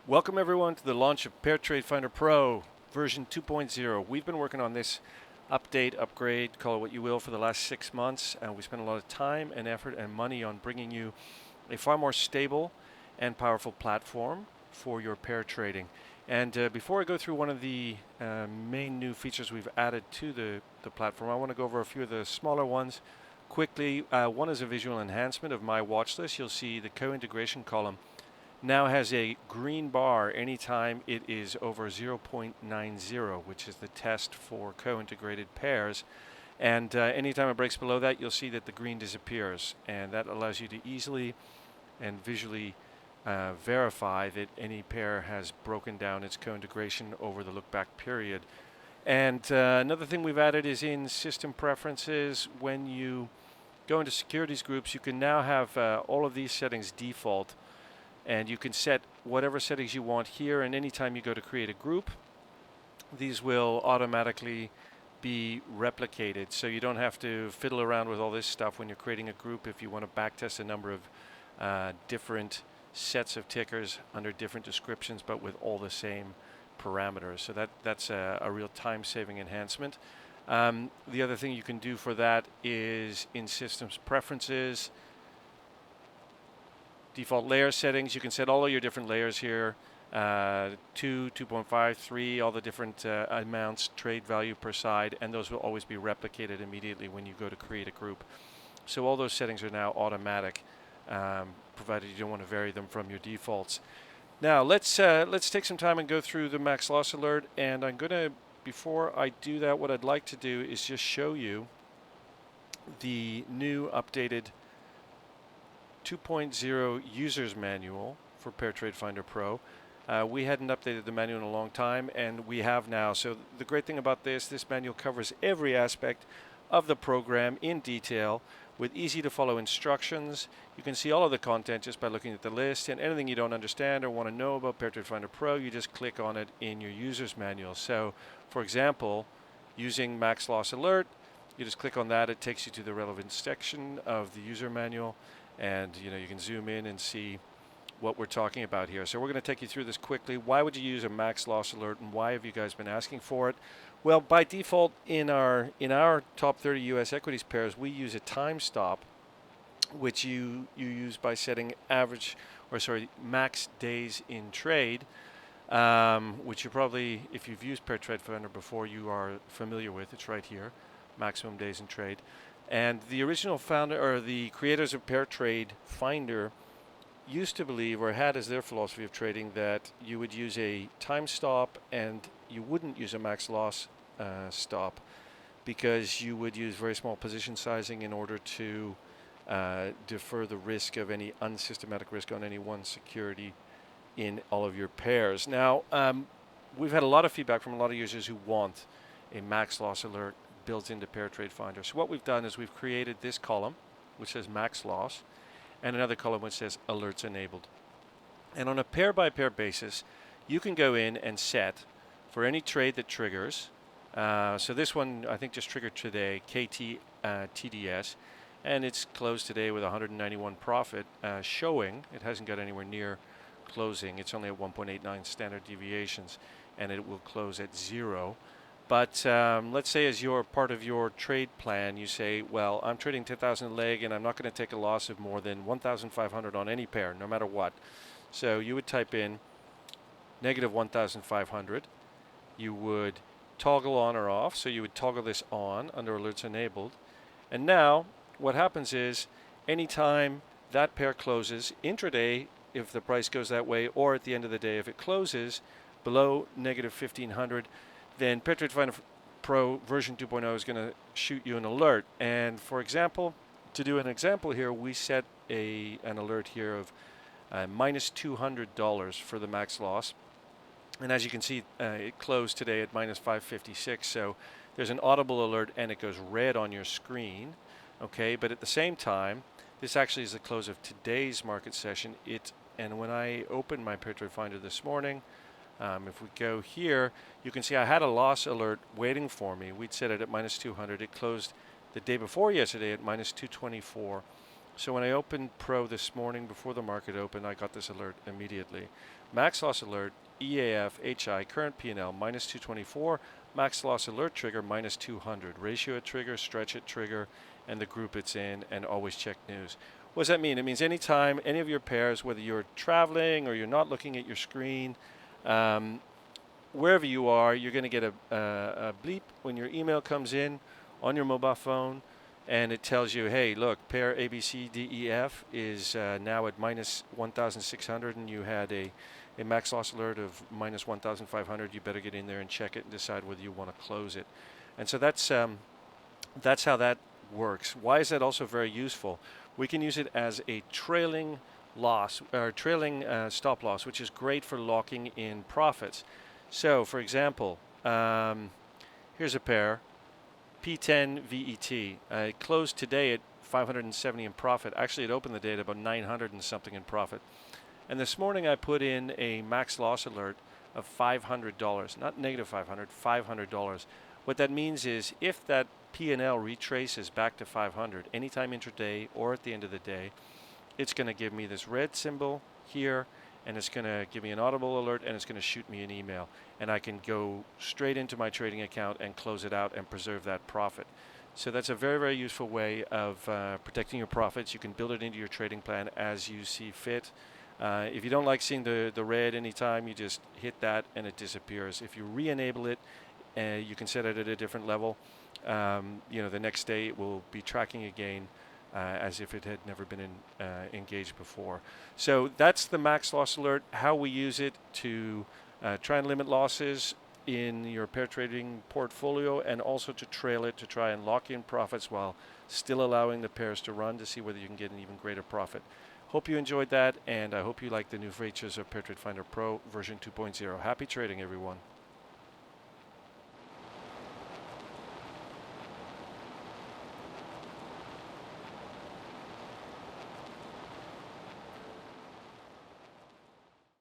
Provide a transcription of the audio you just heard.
Welcome everyone to the launch of Pair Trade Finder Pro version 2.0. We've been working on this update, upgrade, call it what you will, for the last 6 months, and we spent a lot of time and effort and money on bringing you a far more stable and powerful platform for your pair trading. And before I go through one of the main new features we've added to the platform, I want to go over a few of the smaller ones quickly. One is a visual enhancement of my watch list. You'll see the co-integration column now has a green bar anytime it is over 0.90, which is the test for co-integrated pairs. And anytime it breaks below that, you'll see that the green disappears. And that allows you to easily and visually verify that any pair has broken down its co-integration over the look-back period. And another thing we've added is in system preferences. When you go into securities groups, you can now have all of these settings default. And you can set whatever settings you want here, and anytime you go to create a group, these will automatically be replicated. So you don't have to fiddle around with all this stuff when you're creating a group if you want to backtest a number of different sets of tickers under different descriptions, but with all the same parameters. So that's a real time-saving enhancement. The other thing you can do for that is in systems preferences, default layer settings, you can set all of your different layers here, 2, 2.5, 3, all the different amounts, trade value per side, and those will always be replicated immediately when you go to create a group. So all those settings are now automatic, provided you don't want to vary them from your defaults. Now let's take some time and go through the max loss alert, and I'm going to, before I do that, what I'd like to do is just show you the new updated 2.0 user's manual for Pair Trade Finder Pro. We hadn't updated the manual in a long time, and we have now. So the great thing about this manual covers every aspect of the program in detail with easy to follow instructions. You can see all of the content just by looking at the list, and anything you don't understand or want to know about Pair Trade Finder Pro, you just click on it in your user's manual. So for example, using max loss alert, you just click on that, it takes you to the relevant section of the user manual. And you can zoom in and see what we're talking about here. So we're going to take you through this quickly. Why would you use a max loss alert, and why have you guys been asking for it? Well, by default in our top 30 U.S. equities pairs, we use a time stop, which you use by setting max days in trade, which you probably, if you've used Pair Trade Finder before, you are familiar with. It's right here, maximum days in trade. And the original founder, or the creators of Pair Trade Finder, used to believe, or had as their philosophy of trading, that you would use a time stop and you wouldn't use a max loss stop, because you would use very small position sizing in order to defer the risk of any unsystematic risk on any one security in all of your pairs. Now, we've had a lot of feedback from a lot of users who want a max loss alert built into Pair Trade Finder. So what we've done is we've created this column, which says max loss, and another column which says alerts enabled. And on a pair-by-pair basis, you can go in and set for any trade that triggers. So this one, I think, just triggered today, KT TDS, and it's closed today with 191 profit, showing it hasn't got anywhere near closing. It's only at 1.89 standard deviations, and it will close at 0. But let's say as your part of your trade plan, you say, well, I'm trading 10,000 a leg and I'm not going to take a loss of more than 1,500 on any pair, no matter what. So you would type in negative 1,500. You would toggle on or off. So you would toggle this on under alerts enabled. And now what happens is anytime that pair closes intraday, if the price goes that way, or at the end of the day, if it closes below negative 1,500, then Pair Trade Finder Pro version 2.0 is going to shoot you an alert. And for example, to do an example here, we set an alert here of minus $200 for the max loss. And as you can see, it closed today at minus 556. So there's an audible alert and it goes red on your screen. Okay, but at the same time, this actually is the close of today's market session. And when I opened my Pair Trade Finder this morning, if we go here, you can see I had a loss alert waiting for me. We'd set it at minus 200. It closed the day before yesterday at minus 224. So when I opened Pro this morning before the market opened, I got this alert immediately. Max loss alert, EAF, HI, current P&L, minus 224. Max loss alert trigger, minus 200. Ratio at trigger, stretch at trigger, and the group it's in, and always check news. What does that mean? It means anytime any of your pairs, whether you're traveling or you're not looking at your screen, wherever you are, you're going to get a bleep when your email comes in on your mobile phone, and it tells you, hey, look, pair ABCDEF is now at minus 1,600, and you had a max loss alert of minus 1,500. You better get in there and check it and decide whether you want to close it. And so that's how that works. Why is that also very useful? We can use it as a trailing loss or trailing stop loss, which is great for locking in profits. So, for example, here's a pair, P10 VET. It closed today at 570 in profit. Actually, it opened the day at about 900 and something in profit. And this morning I put in a max loss alert of $500, not negative 500, $500. What that means is if that P&L retraces back to 500 anytime intraday or at the end of the day, it's going to give me this red symbol here, and it's going to give me an audible alert, and it's going to shoot me an email. And I can go straight into my trading account and close it out and preserve that profit. So that's a very, very useful way of protecting your profits. You can build it into your trading plan as you see fit. If you don't like seeing the red anytime, you just hit that and it disappears. If you re-enable it, you can set it at a different level. The next day it will be tracking again as if it had never been engaged before. So that's the max loss alert, how we use it to try and limit losses in your pair trading portfolio, and also to trail it to try and lock in profits while still allowing the pairs to run to see whether you can get an even greater profit. Hope you enjoyed that, and I hope you like the new features of Pair Trade Finder Pro version 2.0. Happy trading, everyone.